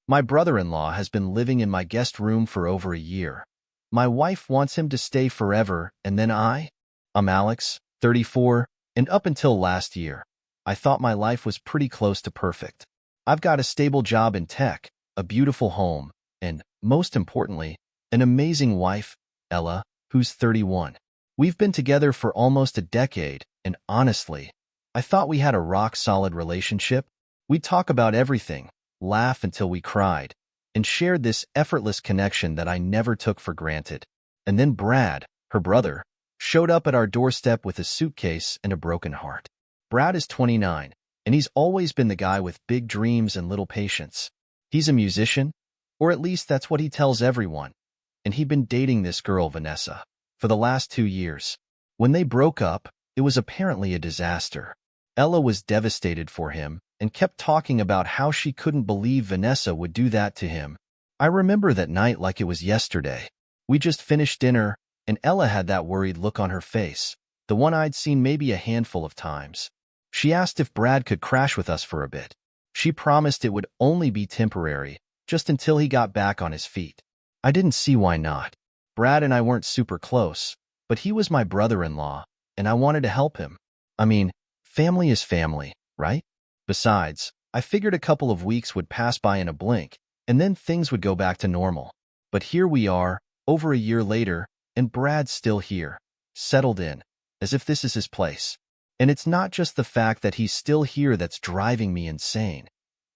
My brother-in-law has been living in my guest room for over a year. My wife wants him to stay forever, and then I'm Alex, 34, and up until last year, I thought my life was pretty close to perfect. I've got a stable job in tech, a beautiful home, and, most importantly, an amazing wife, Ella, who's 31. We've been together for almost a decade, and honestly, I thought we had a rock-solid relationship. We'd talk about everything, laugh until we cried, and shared this effortless connection that I never took for granted. And then Brad, her brother, showed up at our doorstep with a suitcase and a broken heart. Brad is 29, and he's always been the guy with big dreams and little patience. He's a musician, or at least that's what he tells everyone, and he'd been dating this girl, Vanessa, for the last 2 years. When they broke up, it was apparently a disaster. Ella was devastated for him and kept talking about how she couldn't believe Vanessa would do that to him. I remember that night like it was yesterday. We just finished dinner, and Ella had that worried look on her face, the one I'd seen maybe a handful of times. She asked if Brad could crash with us for a bit. She promised it would only be temporary, just until he got back on his feet. I didn't see why not. Brad and I weren't super close, but he was my brother-in-law, and I wanted to help him. I mean, family is family, right? Besides, I figured a couple of weeks would pass by in a blink, and then things would go back to normal. But here we are, over a year later, and Brad's still here, settled in, as if this is his place. And it's not just the fact that he's still here that's driving me insane.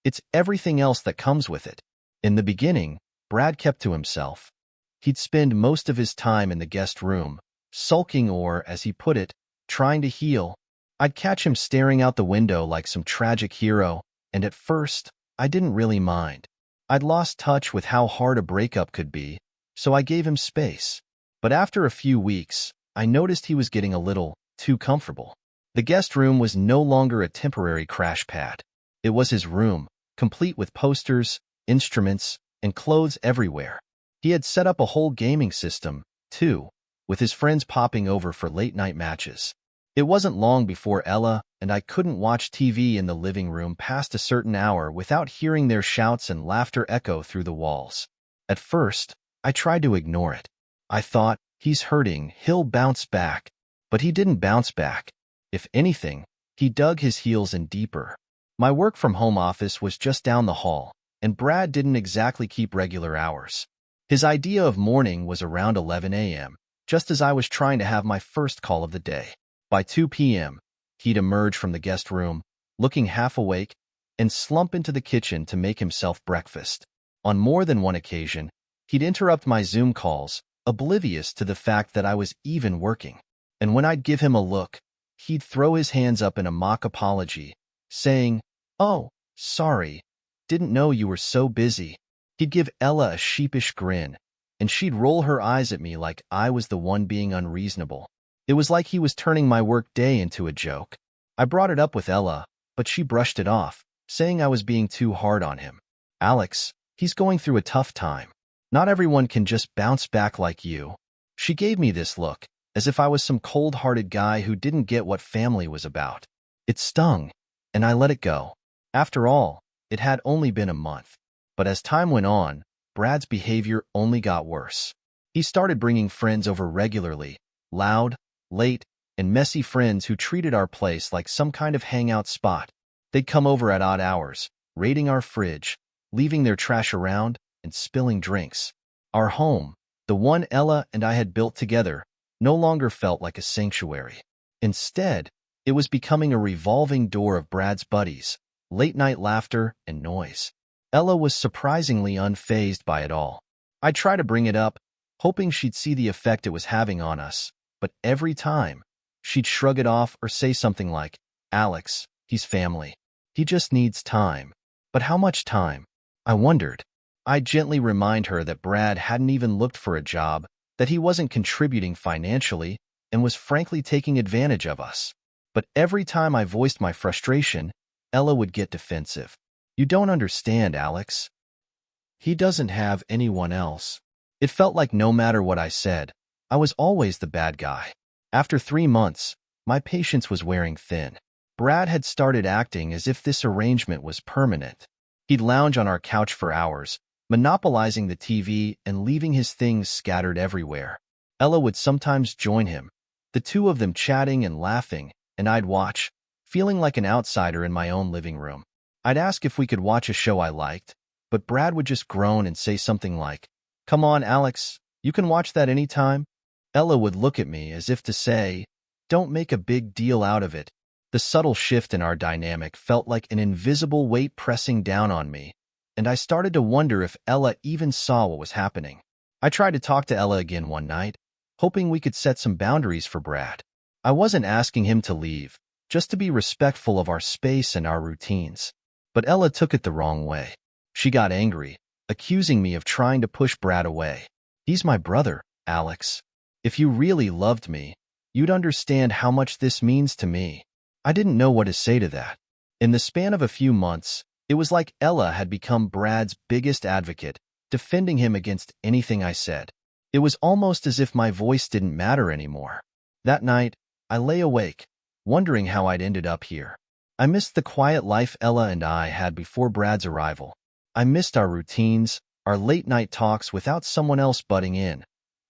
It's everything else that comes with it. In the beginning, Brad kept to himself. He'd spend most of his time in the guest room, sulking or, as he put it, trying to heal. I'd catch him staring out the window like some tragic hero, and at first, I didn't really mind. I'd lost touch with how hard a breakup could be, so I gave him space. But after a few weeks, I noticed he was getting a little too comfortable. The guest room was no longer a temporary crash pad. It was his room, complete with posters, instruments, and clothes everywhere. He had set up a whole gaming system, too, with his friends popping over for late-night matches. It wasn't long before Ella and I couldn't watch TV in the living room past a certain hour without hearing their shouts and laughter echo through the walls. At first, I tried to ignore it. I thought, he's hurting, he'll bounce back. But he didn't bounce back. If anything, he dug his heels in deeper. My work-from-home office was just down the hall, and Brad didn't exactly keep regular hours. His idea of morning was around 11 a.m., just as I was trying to have my first call of the day. By 2 p.m., he'd emerge from the guest room, looking half awake, and slump into the kitchen to make himself breakfast. On more than one occasion, he'd interrupt my Zoom calls, oblivious to the fact that I was even working. And when I'd give him a look, he'd throw his hands up in a mock apology, saying, "Oh, sorry, didn't know you were so busy." He'd give Ella a sheepish grin, and she'd roll her eyes at me like I was the one being unreasonable. It was like he was turning my work day into a joke. I brought it up with Ella, but she brushed it off, saying I was being too hard on him. "Alex, he's going through a tough time. Not everyone can just bounce back like you." She gave me this look, as if I was some cold-hearted guy who didn't get what family was about. It stung, and I let it go. After all, it had only been a month. But as time went on, Brad's behavior only got worse. He started bringing friends over regularly, loud, late, and messy friends who treated our place like some kind of hangout spot. They'd come over at odd hours, raiding our fridge, leaving their trash around, and spilling drinks. Our home, the one Ella and I had built together, no longer felt like a sanctuary. Instead, it was becoming a revolving door of Brad's buddies, late-night laughter, and noise. Ella was surprisingly unfazed by it all. I tried to bring it up, hoping she'd see the effect it was having on us, but every time, she'd shrug it off or say something like, "Alex, he's family. He just needs time." But how much time? I wondered. I'd gently remind her that Brad hadn't even looked for a job, that he wasn't contributing financially, and was frankly taking advantage of us. But every time I voiced my frustration, Ella would get defensive. "You don't understand, Alex. He doesn't have anyone else." It felt like no matter what I said, I was always the bad guy. After 3 months, my patience was wearing thin. Brad had started acting as if this arrangement was permanent. He'd lounge on our couch for hours, monopolizing the TV and leaving his things scattered everywhere. Ella would sometimes join him, the two of them chatting and laughing, and I'd watch, feeling like an outsider in my own living room. I'd ask if we could watch a show I liked, but Brad would just groan and say something like, "Come on, Alex, you can watch that anytime." Ella would look at me as if to say, "Don't make a big deal out of it." The subtle shift in our dynamic felt like an invisible weight pressing down on me, and I started to wonder if Ella even saw what was happening. I tried to talk to Ella again one night, hoping we could set some boundaries for Brad. I wasn't asking him to leave, just to be respectful of our space and our routines. But Ella took it the wrong way. She got angry, accusing me of trying to push Brad away. "He's my brother, Alex. If you really loved me, you'd understand how much this means to me." I didn't know what to say to that. In the span of a few months, it was like Ella had become Brad's biggest advocate, defending him against anything I said. It was almost as if my voice didn't matter anymore. That night, I lay awake, wondering how I'd ended up here. I missed the quiet life Ella and I had before Brad's arrival. I missed our routines, our late-night talks without someone else butting in,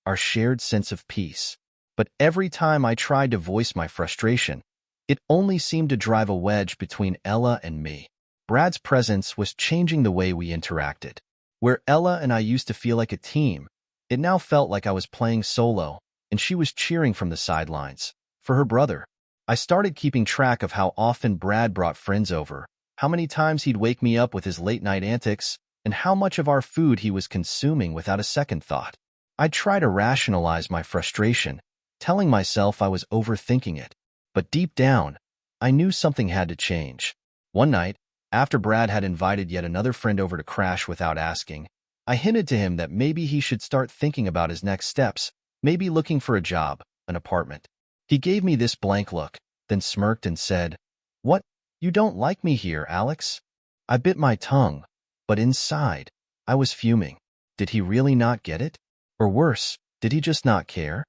our shared sense of peace. But every time I tried to voice my frustration, it only seemed to drive a wedge between Ella and me. Brad's presence was changing the way we interacted. Where Ella and I used to feel like a team, it now felt like I was playing solo, and she was cheering from the sidelines for her brother. I started keeping track of how often Brad brought friends over, how many times he'd wake me up with his late-night antics, and how much of our food he was consuming without a second thought. I'd try to rationalize my frustration, telling myself I was overthinking it. But deep down, I knew something had to change. One night, after Brad had invited yet another friend over to crash without asking, I hinted to him that maybe he should start thinking about his next steps, maybe looking for a job, an apartment. He gave me this blank look, then smirked and said, "What? You don't like me here, Alex?" I bit my tongue, but inside, I was fuming. Did he really not get it? Or worse, did he just not care?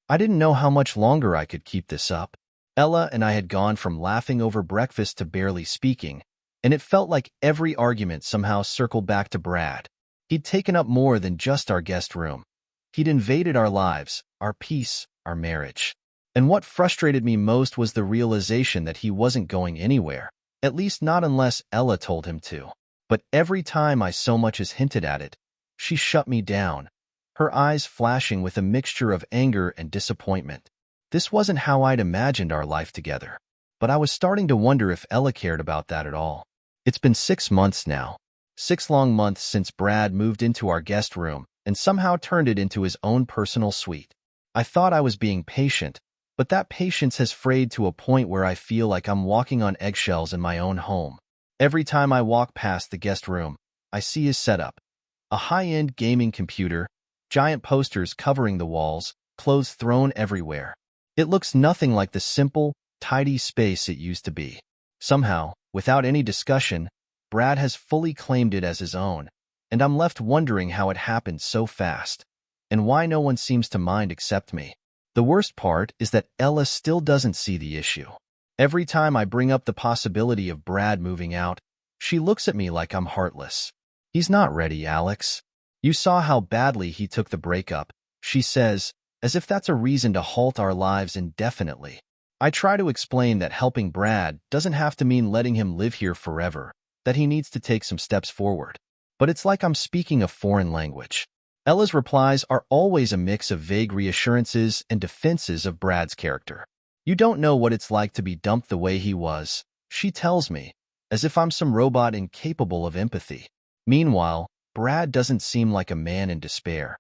I didn't know how much longer I could keep this up. Ella and I had gone from laughing over breakfast to barely speaking, and it felt like every argument somehow circled back to Brad. He'd taken up more than just our guest room. He'd invaded our lives, our peace, our marriage. And what frustrated me most was the realization that he wasn't going anywhere, at least not unless Ella told him to. But every time I so much as hinted at it, she shut me down, her eyes flashing with a mixture of anger and disappointment. This wasn't how I'd imagined our life together, but I was starting to wonder if Ella cared about that at all. It's been 6 months now, 6 long months since Brad moved into our guest room and somehow turned it into his own personal suite. I thought I was being patient, but that patience has frayed to a point where I feel like I'm walking on eggshells in my own home. Every time I walk past the guest room, I see his setup. A high-end gaming computer, giant posters covering the walls, clothes thrown everywhere. It looks nothing like the simple, tidy space it used to be. Somehow, without any discussion, Brad has fully claimed it as his own, and I'm left wondering how it happened so fast, and why no one seems to mind except me. The worst part is that Ella still doesn't see the issue. Every time I bring up the possibility of Brad moving out, she looks at me like I'm heartless. "He's not ready, Alex. You saw how badly he took the breakup," she says, as if that's a reason to halt our lives indefinitely. I try to explain that helping Brad doesn't have to mean letting him live here forever, that he needs to take some steps forward. But it's like I'm speaking a foreign language. Ella's replies are always a mix of vague reassurances and defenses of Brad's character. "You don't know what it's like to be dumped the way he was," she tells me, as if I'm some robot incapable of empathy. Meanwhile, Brad doesn't seem like a man in despair.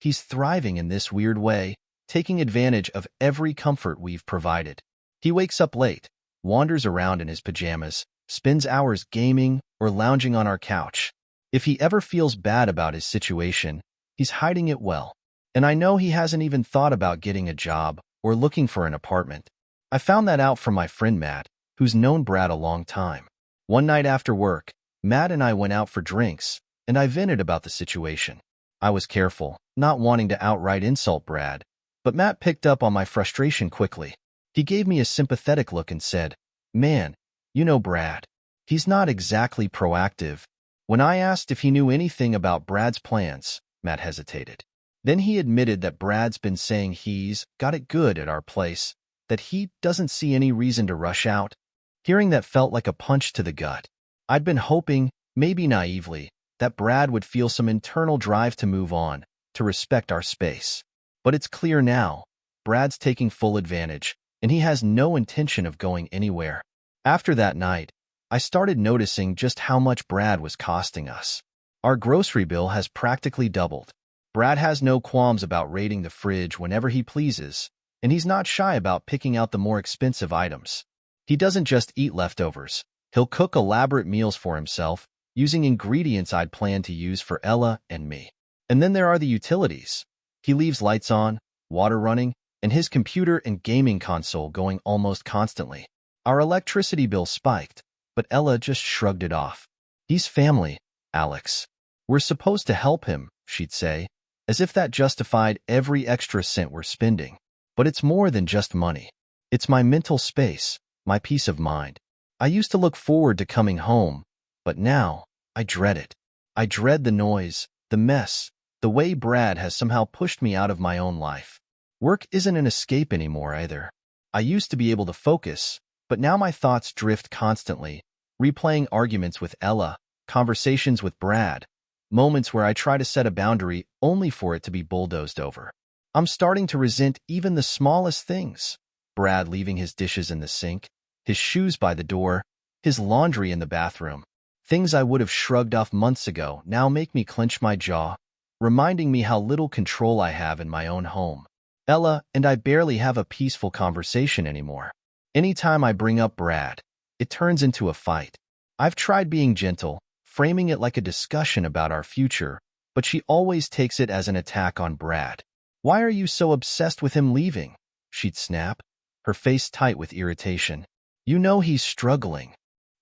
He's thriving in this weird way, taking advantage of every comfort we've provided. He wakes up late, wanders around in his pajamas, spends hours gaming or lounging on our couch. If he ever feels bad about his situation, he's hiding it well. And I know he hasn't even thought about getting a job or looking for an apartment. I found that out from my friend Matt, who's known Brad a long time. One night after work, Matt and I went out for drinks, and I vented about the situation. I was careful, not wanting to outright insult Brad, but Matt picked up on my frustration quickly. He gave me a sympathetic look and said, "Man, you know Brad. He's not exactly proactive. When I asked if he knew anything about Brad's plans, Matt hesitated. Then he admitted that Brad's been saying he's got it good at our place, that he doesn't see any reason to rush out. Hearing that felt like a punch to the gut. I'd been hoping, maybe naively, that Brad would feel some internal drive to move on, to respect our space. But it's clear now, Brad's taking full advantage, and he has no intention of going anywhere. After that night, I started noticing just how much Brad was costing us. Our grocery bill has practically doubled. Brad has no qualms about raiding the fridge whenever he pleases, and he's not shy about picking out the more expensive items. He doesn't just eat leftovers. He'll cook elaborate meals for himself, using ingredients I'd planned to use for Ella and me. And then there are the utilities. He leaves lights on, water running, and his computer and gaming console going almost constantly. Our electricity bill spiked, but Ella just shrugged it off. He's family, Alex. We're supposed to help him, she'd say, as if that justified every extra cent we're spending. But it's more than just money. It's my mental space, my peace of mind. I used to look forward to coming home, but now I dread it. I dread the noise, the mess, the way Brad has somehow pushed me out of my own life. Work isn't an escape anymore either. I used to be able to focus, but now my thoughts drift constantly, replaying arguments with Ella, conversations with Brad, moments where I try to set a boundary only for it to be bulldozed over. I'm starting to resent even the smallest things. Brad leaving his dishes in the sink, his shoes by the door, his laundry in the bathroom. Things I would have shrugged off months ago now make me clench my jaw, reminding me how little control I have in my own home. Ella and I barely have a peaceful conversation anymore. Anytime I bring up Brad, it turns into a fight. I've tried being gentle, framing it like a discussion about our future, but she always takes it as an attack on Brad. "Why are you so obsessed with him leaving?" she'd snap, her face tight with irritation. "You know he's struggling."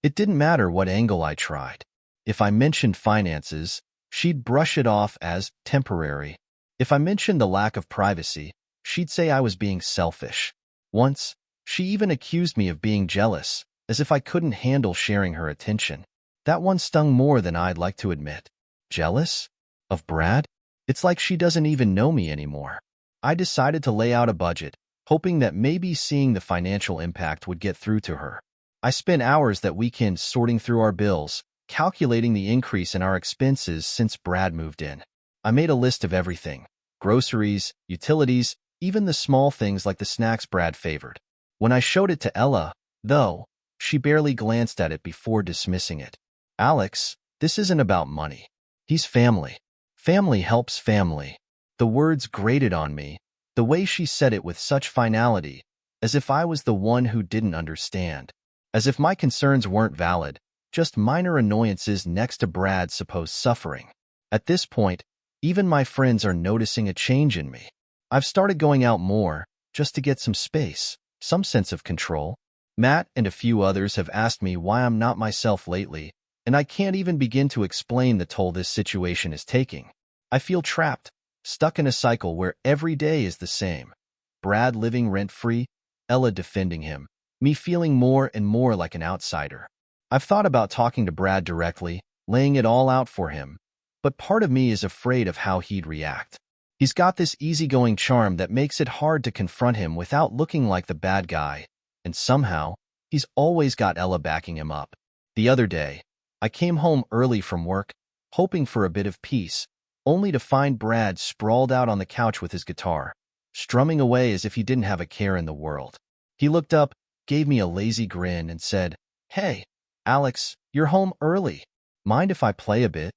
It didn't matter what angle I tried. If I mentioned finances, she'd brush it off as temporary. If I mentioned the lack of privacy, she'd say I was being selfish. Once, she even accused me of being jealous, as if I couldn't handle sharing her attention. That one stung more than I'd like to admit. Jealous? Of Brad? It's like she doesn't even know me anymore. I decided to lay out a budget, hoping that maybe seeing the financial impact would get through to her. I spent hours that weekend sorting through our bills, calculating the increase in our expenses since Brad moved in. I made a list of everything: groceries, utilities, even the small things like the snacks Brad favored. When I showed it to Ella, though, she barely glanced at it before dismissing it. "Alex, this isn't about money. He's family. Family helps family." The words grated on me, the way she said it with such finality, as if I was the one who didn't understand. As if my concerns weren't valid, just minor annoyances next to Brad's supposed suffering. At this point, even my friends are noticing a change in me. I've started going out more, just to get some space, some sense of control. Matt and a few others have asked me why I'm not myself lately, and I can't even begin to explain the toll this situation is taking. I feel trapped, stuck in a cycle where every day is the same. Brad living rent-free, Ella defending him, me feeling more and more like an outsider. I've thought about talking to Brad directly, laying it all out for him, but part of me is afraid of how he'd react. He's got this easygoing charm that makes it hard to confront him without looking like the bad guy, and somehow, he's always got Ella backing him up. The other day, I came home early from work, hoping for a bit of peace, only to find Brad sprawled out on the couch with his guitar, strumming away as if he didn't have a care in the world. He looked up, gave me a lazy grin, and said, "Hey, Alex, you're home early. Mind if I play a bit?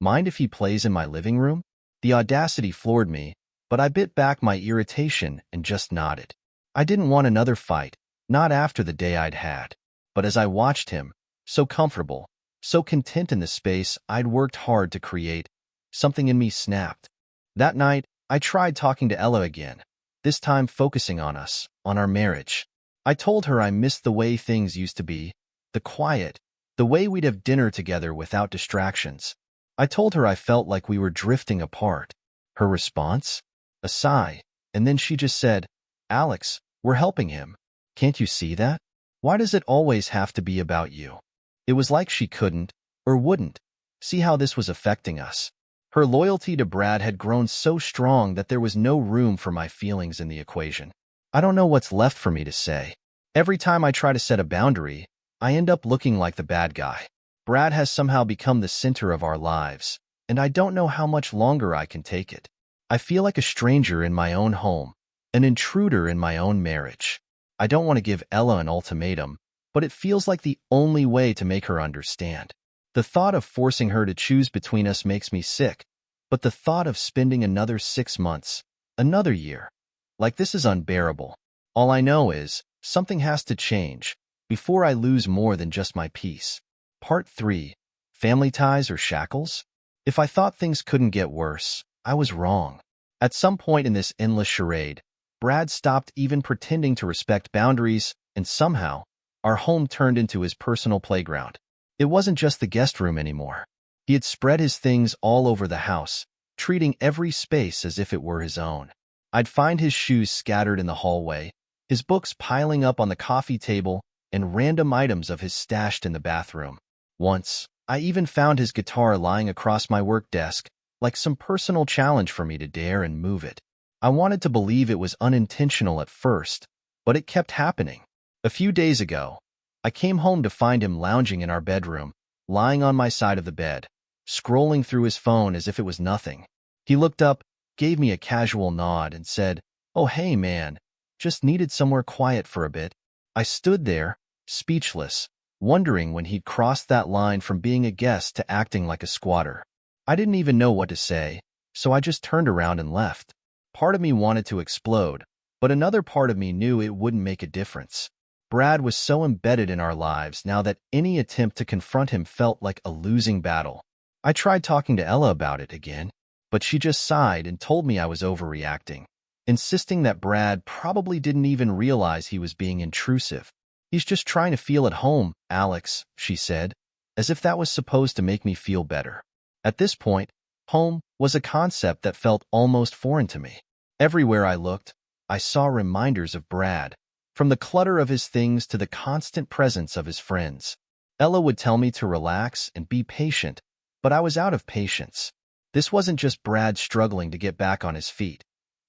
Mind if he plays in my living room?" The audacity floored me, but I bit back my irritation and just nodded. I didn't want another fight, not after the day I'd had. But as I watched him, so comfortable, so content in the space I'd worked hard to create, something in me snapped. That night, I tried talking to Ella again, this time focusing on us, on our marriage. I told her I missed the way things used to be, the quiet, the way we'd have dinner together without distractions. I told her I felt like we were drifting apart. Her response? A sigh, and then she just said, "Alex, we're helping him. Can't you see that? Why does it always have to be about you?" It was like she couldn't, or wouldn't, see how this was affecting us. Her loyalty to Brad had grown so strong that there was no room for my feelings in the equation. I don't know what's left for me to say. Every time I try to set a boundary, I end up looking like the bad guy. Brad has somehow become the center of our lives, and I don't know how much longer I can take it. I feel like a stranger in my own home, an intruder in my own marriage. I don't want to give Ella an ultimatum, but it feels like the only way to make her understand. The thought of forcing her to choose between us makes me sick, but the thought of spending another 6 months, another year, like this is unbearable. All I know is, something has to change before I lose more than just my peace. Part 3. Family ties or shackles? If I thought things couldn't get worse, I was wrong. At some point in this endless charade, Brad stopped even pretending to respect boundaries, and somehow, our home turned into his personal playground. It wasn't just the guest room anymore. He had spread his things all over the house, treating every space as if it were his own. I'd find his shoes scattered in the hallway, his books piling up on the coffee table, and random items of his stashed in the bathroom. Once, I even found his guitar lying across my work desk, like some personal challenge for me to dare and move it. I wanted to believe it was unintentional at first, but it kept happening. A few days ago, I came home to find him lounging in our bedroom, lying on my side of the bed, scrolling through his phone as if it was nothing. He looked up, gave me a casual nod, and said, "Oh hey man, just needed somewhere quiet for a bit." I stood there, speechless, wondering when he'd crossed that line from being a guest to acting like a squatter. I didn't even know what to say, so I just turned around and left. Part of me wanted to explode, but another part of me knew it wouldn't make a difference. Brad was so embedded in our lives now that any attempt to confront him felt like a losing battle. I tried talking to Ella about it again, but she just sighed and told me I was overreacting, insisting that Brad probably didn't even realize he was being intrusive. "He's just trying to feel at home, Alex," she said, as if that was supposed to make me feel better. At this point, home was a concept that felt almost foreign to me. Everywhere I looked, I saw reminders of Brad, from the clutter of his things to the constant presence of his friends. Ella would tell me to relax and be patient, but I was out of patience. This wasn't just Brad struggling to get back on his feet.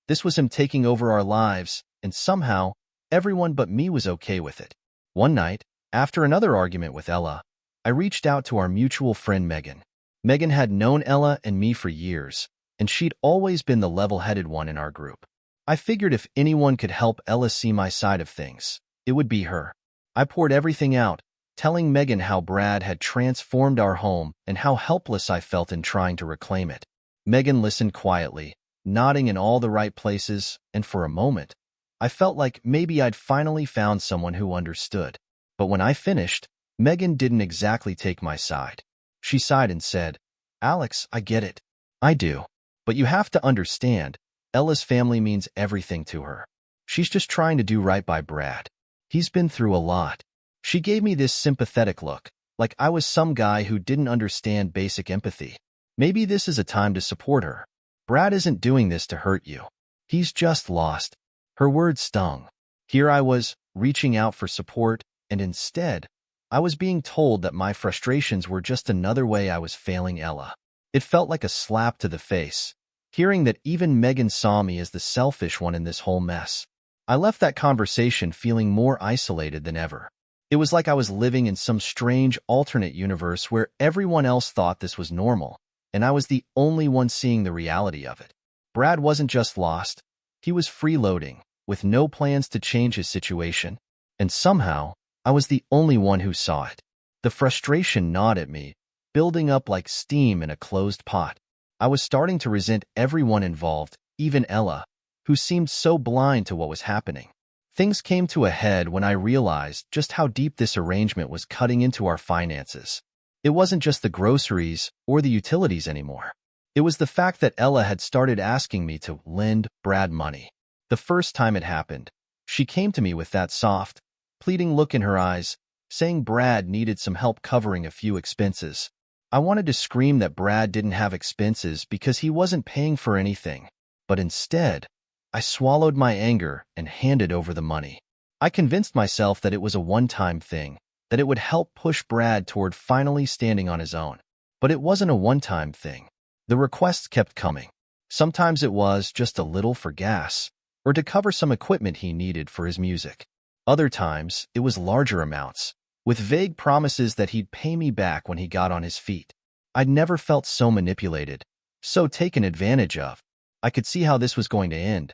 This was him taking over our lives, and somehow, everyone but me was okay with it. One night, after another argument with Ella, I reached out to our mutual friend Megan. Megan had known Ella and me for years, and she'd always been the level-headed one in our group. I figured if anyone could help Ella see my side of things, it would be her. I poured everything out, telling Megan how Brad had transformed our home and how helpless I felt in trying to reclaim it. Megan listened quietly, nodding in all the right places, and for a moment, I felt like maybe I'd finally found someone who understood. But when I finished, Megan didn't exactly take my side. She sighed and said, "Alex, I get it. I do. But you have to understand, Ella's family means everything to her. She's just trying to do right by Brad. He's been through a lot." She gave me this sympathetic look, like I was some guy who didn't understand basic empathy. "Maybe this is a time to support her. Brad isn't doing this to hurt you. He's just lost." Her words stung. Here I was, reaching out for support, and instead, I was being told that my frustrations were just another way I was failing Ella. It felt like a slap to the face, hearing that even Megan saw me as the selfish one in this whole mess. I left that conversation feeling more isolated than ever. It was like I was living in some strange alternate universe where everyone else thought this was normal, and I was the only one seeing the reality of it. Brad wasn't just lost, he was freeloading, with no plans to change his situation, and somehow, I was the only one who saw it. The frustration gnawed at me, building up like steam in a closed pot. I was starting to resent everyone involved, even Ella, who seemed so blind to what was happening. Things came to a head when I realized just how deep this arrangement was cutting into our finances. It wasn't just the groceries or the utilities anymore. It was the fact that Ella had started asking me to lend Brad money. The first time it happened, she came to me with that soft, pleading look in her eyes, saying Brad needed some help covering a few expenses. I wanted to scream that Brad didn't have expenses because he wasn't paying for anything, but instead, I swallowed my anger and handed over the money. I convinced myself that it was a one-time thing, that it would help push Brad toward finally standing on his own. But it wasn't a one-time thing. The requests kept coming. Sometimes it was just a little for gas, or to cover some equipment he needed for his music. Other times, it was larger amounts, with vague promises that he'd pay me back when he got on his feet. I'd never felt so manipulated, so taken advantage of. I could see how this was going to end.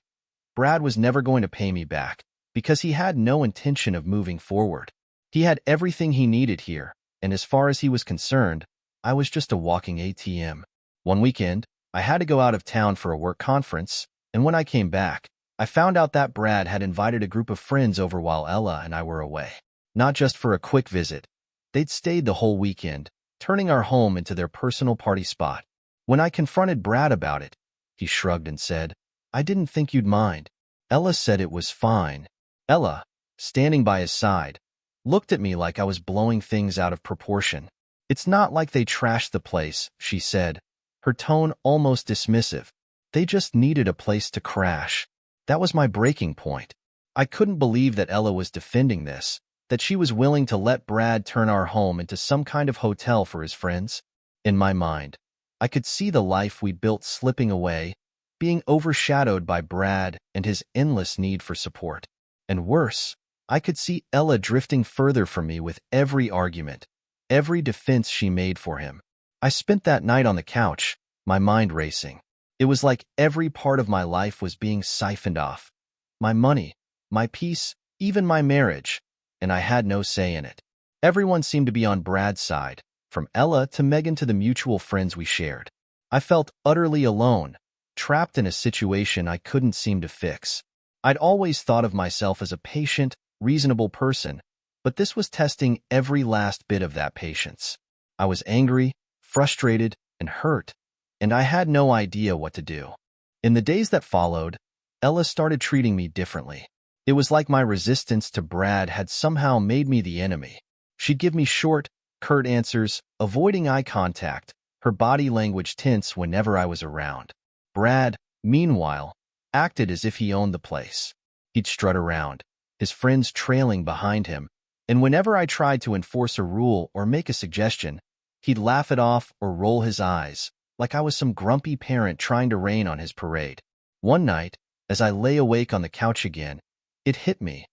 Brad was never going to pay me back, because he had no intention of moving forward. He had everything he needed here, and as far as he was concerned, I was just a walking ATM. One weekend, I had to go out of town for a work conference, and when I came back, I found out that Brad had invited a group of friends over while Ella and I were away. Not just for a quick visit. They'd stayed the whole weekend, turning our home into their personal party spot. When I confronted Brad about it, he shrugged and said, "I didn't think you'd mind." Ella said it was fine. Ella, standing by his side, looked at me like I was blowing things out of proportion. "It's not like they trashed the place," she said, her tone almost dismissive. "They just needed a place to crash." That was my breaking point. I couldn't believe that Ella was defending this, that she was willing to let Brad turn our home into some kind of hotel for his friends. In my mind, I could see the life we'd built slipping away, being overshadowed by Brad and his endless need for support. And worse, I could see Ella drifting further from me with every argument, every defense she made for him. I spent that night on the couch, my mind racing. It was like every part of my life was being siphoned off. My money, my peace, even my marriage, and I had no say in it. Everyone seemed to be on Brad's side, from Ella to Megan to the mutual friends we shared. I felt utterly alone, trapped in a situation I couldn't seem to fix. I'd always thought of myself as a patient, reasonable person, but this was testing every last bit of that patience. I was angry, frustrated, and hurt, and I had no idea what to do. In the days that followed, Ella started treating me differently. It was like my resistance to Brad had somehow made me the enemy. She'd give me short, curt answers, avoiding eye contact, her body language tense whenever I was around. Brad, meanwhile, acted as if he owned the place. He'd strut around, his friends trailing behind him, and whenever I tried to enforce a rule or make a suggestion, he'd laugh it off or roll his eyes, like I was some grumpy parent trying to rain on his parade. One night, as I lay awake on the couch again, it hit me.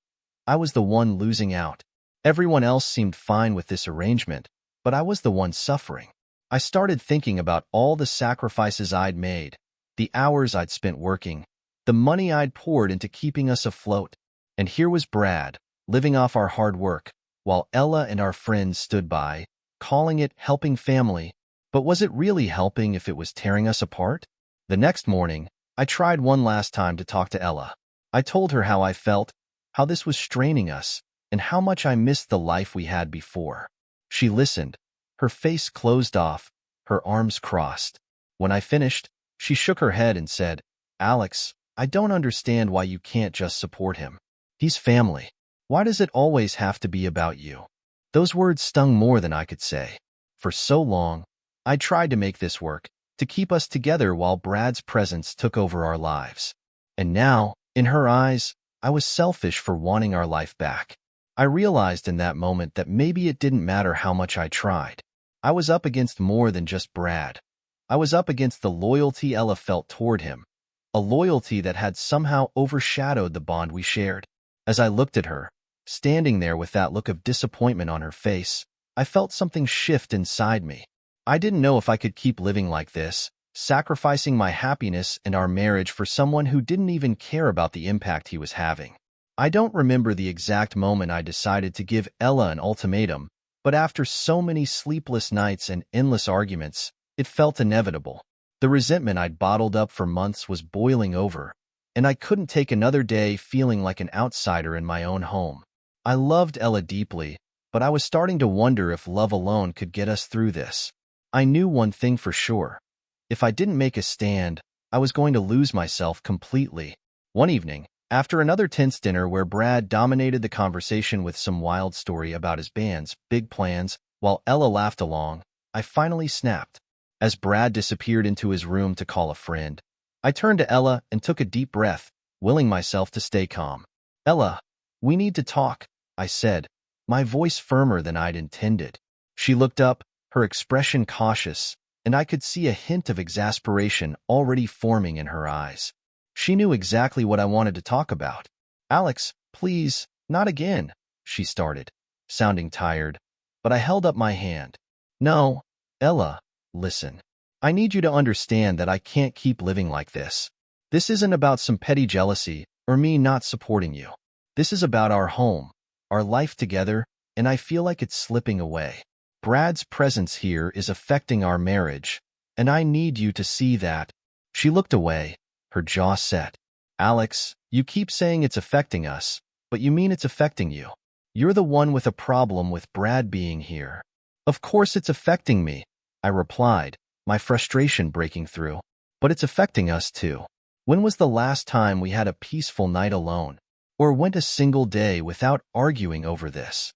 I was the one losing out. Everyone else seemed fine with this arrangement, but I was the one suffering. I started thinking about all the sacrifices I'd made, the hours I'd spent working, the money I'd poured into keeping us afloat. And here was Brad, living off our hard work, while Ella and our friends stood by, calling it helping family. But was it really helping if it was tearing us apart? The next morning, I tried one last time to talk to Ella. I told her how I felt, how this was straining us, and how much I missed the life we had before. She listened, her face closed off, her arms crossed. When I finished, she shook her head and said, "Alex, I don't understand why you can't just support him. He's family. Why does it always have to be about you?" Those words stung more than I could say. For so long, I tried to make this work, to keep us together while Brad's presence took over our lives. And now, in her eyes, I was selfish for wanting our life back. I realized in that moment that maybe it didn't matter how much I tried. I was up against more than just Brad. I was up against the loyalty Ella felt toward him, a loyalty that had somehow overshadowed the bond we shared. As I looked at her, standing there with that look of disappointment on her face, I felt something shift inside me. I didn't know if I could keep living like this, sacrificing my happiness and our marriage for someone who didn't even care about the impact he was having. I don't remember the exact moment I decided to give Ella an ultimatum, but after so many sleepless nights and endless arguments, it felt inevitable. The resentment I'd bottled up for months was boiling over, and I couldn't take another day feeling like an outsider in my own home. I loved Ella deeply, but I was starting to wonder if love alone could get us through this. I knew one thing for sure. If I didn't make a stand, I was going to lose myself completely. One evening, after another tense dinner where Brad dominated the conversation with some wild story about his band's big plans, while Ella laughed along, I finally snapped. As Brad disappeared into his room to call a friend, I turned to Ella and took a deep breath, willing myself to stay calm. "Ella, we need to talk," I said, my voice firmer than I'd intended. She looked up, her expression cautious, and I could see a hint of exasperation already forming in her eyes. She knew exactly what I wanted to talk about. "Alex, please, not again," she started, sounding tired, but I held up my hand. "No, Ella, listen. I need you to understand that I can't keep living like this. This isn't about some petty jealousy or me not supporting you. This is about our home, our life together, and I feel like it's slipping away. Brad's presence here is affecting our marriage, and I need you to see that." She looked away, her jaw set. "Alex, you keep saying it's affecting us, but you mean it's affecting you. You're the one with a problem with Brad being here." "Of course it's affecting me," I replied, my frustration breaking through. "But it's affecting us too. When was the last time we had a peaceful night alone, or went a single day without arguing over this?"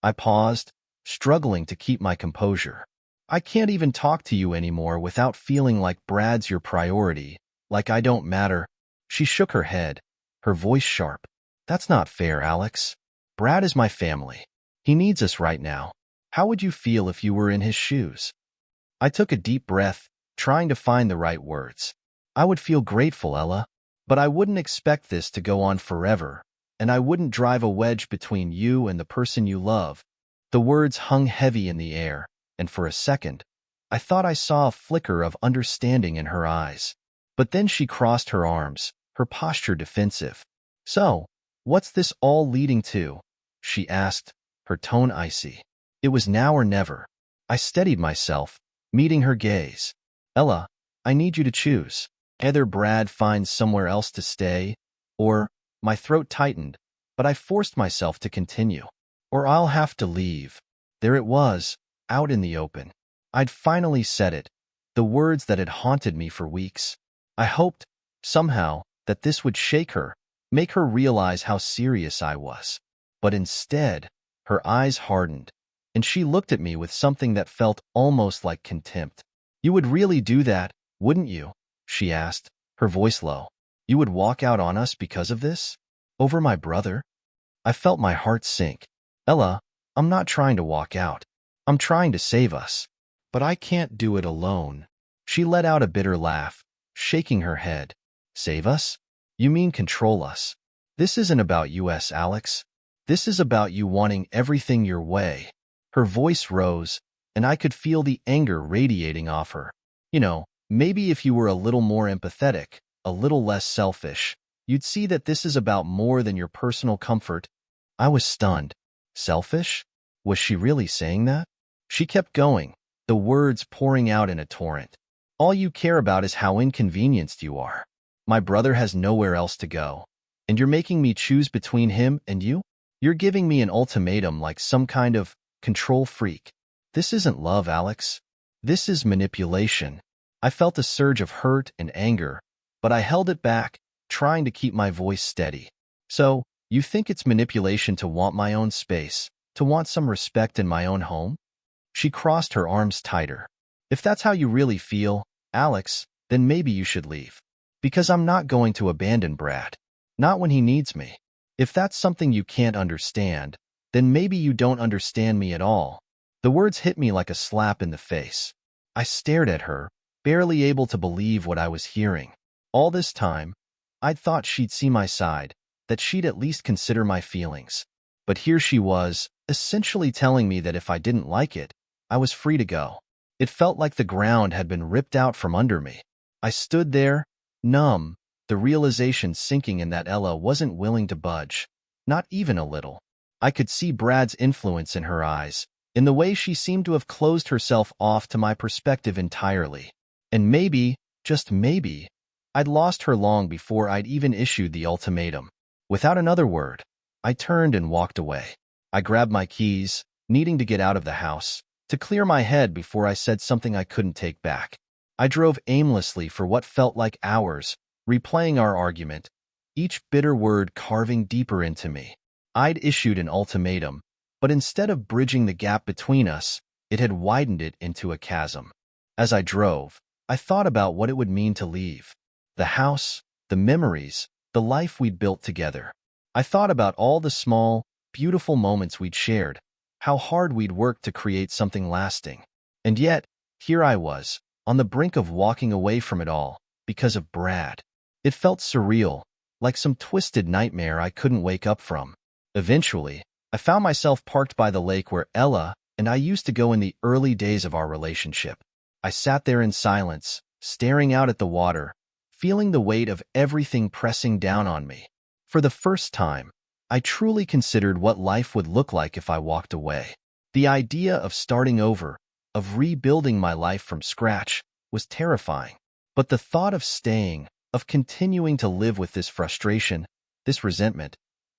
I paused, struggling to keep my composure. "I can't even talk to you anymore without feeling like Brad's your priority, like I don't matter." She shook her head, her voice sharp. "That's not fair, Alex. Brad is my family. He needs us right now. How would you feel if you were in his shoes?" I took a deep breath, trying to find the right words. "I would feel grateful, Ella, but I wouldn't expect this to go on forever, and I wouldn't drive a wedge between you and the person you love." The words hung heavy in the air, and for a second, I thought I saw a flicker of understanding in her eyes. But then she crossed her arms, her posture defensive. "So, what's this all leading to?" she asked, her tone icy. It was now or never. I steadied myself, meeting her gaze. "Ella, I need you to choose. Either Brad finds somewhere else to stay, or—" My throat tightened, but I forced myself to continue. "Or I'll have to leave." There it was, out in the open. I'd finally said it, the words that had haunted me for weeks. I hoped, somehow, that this would shake her, make her realize how serious I was. But instead, her eyes hardened, and she looked at me with something that felt almost like contempt. "You would really do that, wouldn't you?" she asked, her voice low. "You would walk out on us because of this? Over my brother?" I felt my heart sink. "Ella, I'm not trying to walk out. I'm trying to save us. But I can't do it alone." She let out a bitter laugh, shaking her head. "Save us? You mean control us? This isn't about us, Alex. This is about you wanting everything your way." Her voice rose, and I could feel the anger radiating off her. "You know, maybe if you were a little more empathetic, a little less selfish, you'd see that this is about more than your personal comfort." I was stunned. Selfish? Was she really saying that? She kept going, the words pouring out in a torrent. "All you care about is how inconvenienced you are. My brother has nowhere else to go, and you're making me choose between him and you? You're giving me an ultimatum like some kind of control freak. This isn't love, Alex. This is manipulation." I felt a surge of hurt and anger, but I held it back, trying to keep my voice steady. "So, you think it's manipulation to want my own space, to want some respect in my own home?" She crossed her arms tighter. "If that's how you really feel, Alex, then maybe you should leave. Because I'm not going to abandon Brad. Not when he needs me. If that's something you can't understand, then maybe you don't understand me at all." The words hit me like a slap in the face. I stared at her, barely able to believe what I was hearing. All this time, I'd thought she'd see my side, that she'd at least consider my feelings. But here she was, essentially telling me that if I didn't like it, I was free to go. It felt like the ground had been ripped out from under me. I stood there, numb, the realization sinking in that Ella wasn't willing to budge, not even a little. I could see Brad's influence in her eyes, in the way she seemed to have closed herself off to my perspective entirely. And maybe, just maybe, I'd lost her long before I'd even issued the ultimatum. Without another word, I turned and walked away. I grabbed my keys, needing to get out of the house, to clear my head before I said something I couldn't take back. I drove aimlessly for what felt like hours, replaying our argument, each bitter word carving deeper into me. I'd issued an ultimatum, but instead of bridging the gap between us, it had widened it into a chasm. As I drove, I thought about what it would mean to leave. The house, the memories, the life we'd built together. I thought about all the small, beautiful moments we'd shared, how hard we'd worked to create something lasting. And yet, here I was, on the brink of walking away from it all, because of Brad. It felt surreal, like some twisted nightmare I couldn't wake up from. Eventually, I found myself parked by the lake where Ella and I used to go in the early days of our relationship. I sat there in silence, staring out at the water, feeling the weight of everything pressing down on me. For the first time, I truly considered what life would look like if I walked away. The idea of starting over, of rebuilding my life from scratch, was terrifying. But the thought of staying, of continuing to live with this frustration, this resentment,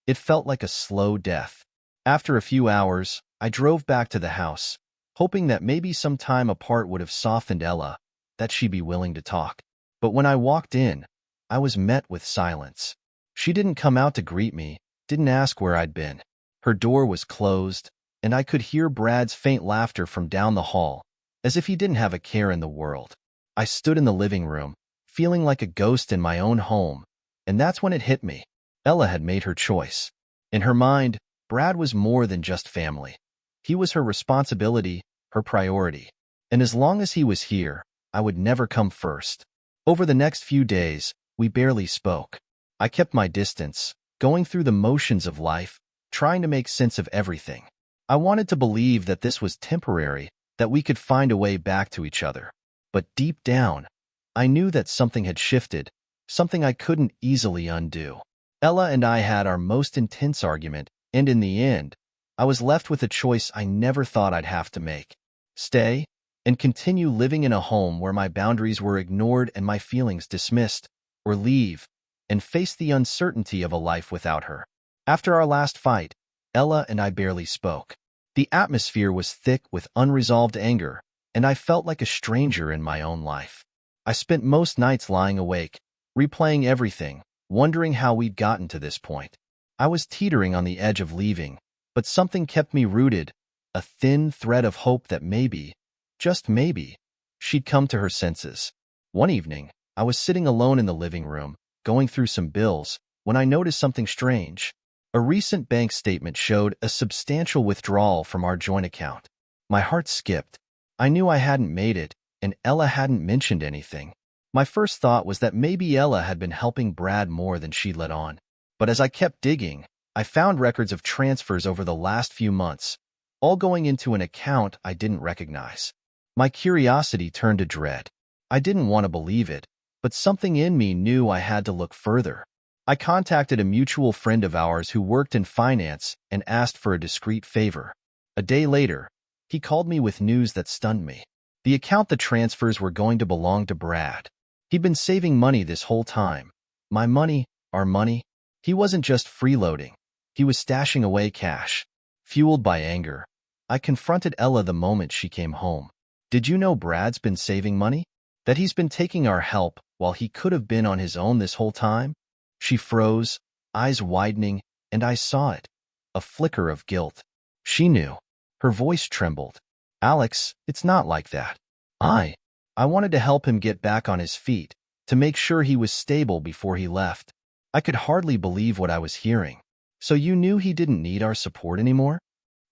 it felt like a slow death. After a few hours, I drove back to the house, hoping that maybe some time apart would have softened Ella, that she'd be willing to talk. But when I walked in, I was met with silence. She didn't come out to greet me, didn't ask where I'd been. Her door was closed, and I could hear Brad's faint laughter from down the hall, as if he didn't have a care in the world. I stood in the living room, feeling like a ghost in my own home, and that's when it hit me. Ella had made her choice. In her mind, Brad was more than just family. He was her responsibility, her priority. And as long as he was here, I would never come first. Over the next few days, we barely spoke. I kept my distance, going through the motions of life, trying to make sense of everything. I wanted to believe that this was temporary, that we could find a way back to each other. But deep down, I knew that something had shifted, something I couldn't easily undo. Ella and I had our most intense argument, and in the end, I was left with a choice I never thought I'd have to make. Stay and continue living in a home where my boundaries were ignored and my feelings dismissed, or leave and face the uncertainty of a life without her. After our last fight, Ella and I barely spoke. The atmosphere was thick with unresolved anger, and I felt like a stranger in my own life. I spent most nights lying awake, replaying everything, wondering how we'd gotten to this point. I was teetering on the edge of leaving, but something kept me rooted, a thin thread of hope that maybe, just maybe, she'd come to her senses. One evening, I was sitting alone in the living room, going through some bills, when I noticed something strange. A recent bank statement showed a substantial withdrawal from our joint account. My heart skipped. I knew I hadn't made it, and Ella hadn't mentioned anything. My first thought was that maybe Ella had been helping Brad more than she'd let on. But as I kept digging, I found records of transfers over the last few months, all going into an account I didn't recognize. My curiosity turned to dread. I didn't want to believe it, but something in me knew I had to look further. I contacted a mutual friend of ours who worked in finance and asked for a discreet favor. A day later, he called me with news that stunned me. The account the transfers were going to belong to Brad. He'd been saving money this whole time. My money, our money. He wasn't just freeloading. He was stashing away cash. Fueled by anger, I confronted Ella the moment she came home. Did you know Brad's been saving money? That he's been taking our help while he could have been on his own this whole time? She froze, eyes widening, and I saw it. A flicker of guilt. She knew. Her voice trembled. Alex, it's not like that. I wanted to help him get back on his feet, to make sure he was stable before he left. I could hardly believe what I was hearing. So you knew he didn't need our support anymore?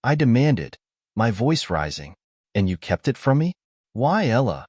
I demanded, my voice rising. And you kept it from me? Why, Ella?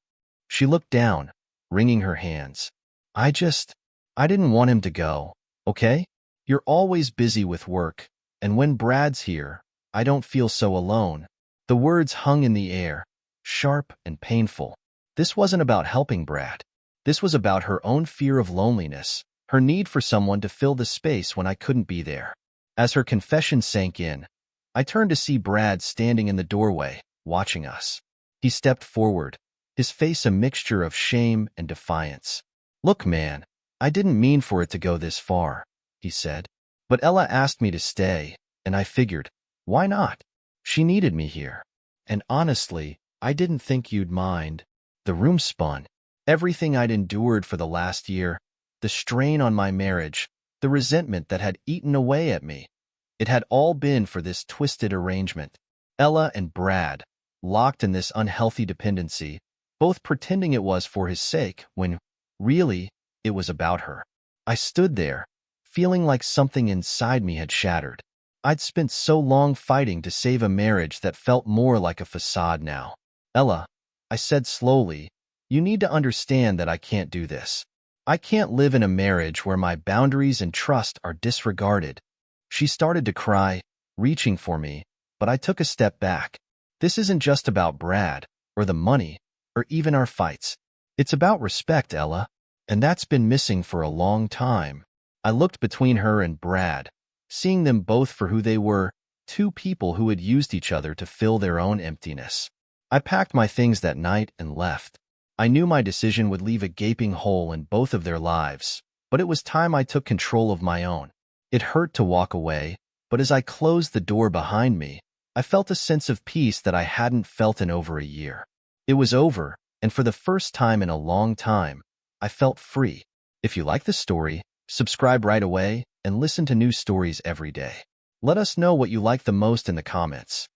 She looked down, wringing her hands. I didn't want him to go, okay? You're always busy with work, and when Brad's here, I don't feel so alone. The words hung in the air, sharp and painful. This wasn't about helping Brad. This was about her own fear of loneliness, her need for someone to fill the space when I couldn't be there. As her confession sank in, I turned to see Brad standing in the doorway, watching us. He stepped forward, his face a mixture of shame and defiance. Look, man, I didn't mean for it to go this far, he said. But Ella asked me to stay, and I figured, why not? She needed me here. And honestly, I didn't think you'd mind. The room spun. Everything I'd endured for the last year, the strain on my marriage, the resentment that had eaten away at me, it had all been for this twisted arrangement. Ella and Brad, locked in this unhealthy dependency, both pretending it was for his sake when, really, it was about her. I stood there, feeling like something inside me had shattered. I'd spent so long fighting to save a marriage that felt more like a facade now. Ella, I said slowly, "You need to understand that I can't do this. I can't live in a marriage where my boundaries and trust are disregarded." She started to cry, reaching for me, but I took a step back. "This isn't just about Brad, or the money, or even our fights. It's about respect, Ella, and that's been missing for a long time." I looked between her and Brad, seeing them both for who they were, two people who had used each other to fill their own emptiness. I packed my things that night and left. I knew my decision would leave a gaping hole in both of their lives, but it was time I took control of my own. It hurt to walk away, but as I closed the door behind me, I felt a sense of peace that I hadn't felt in over a year. It was over, and for the first time in a long time, I felt free. If you like the story, subscribe right away and listen to new stories every day. Let us know what you like the most in the comments.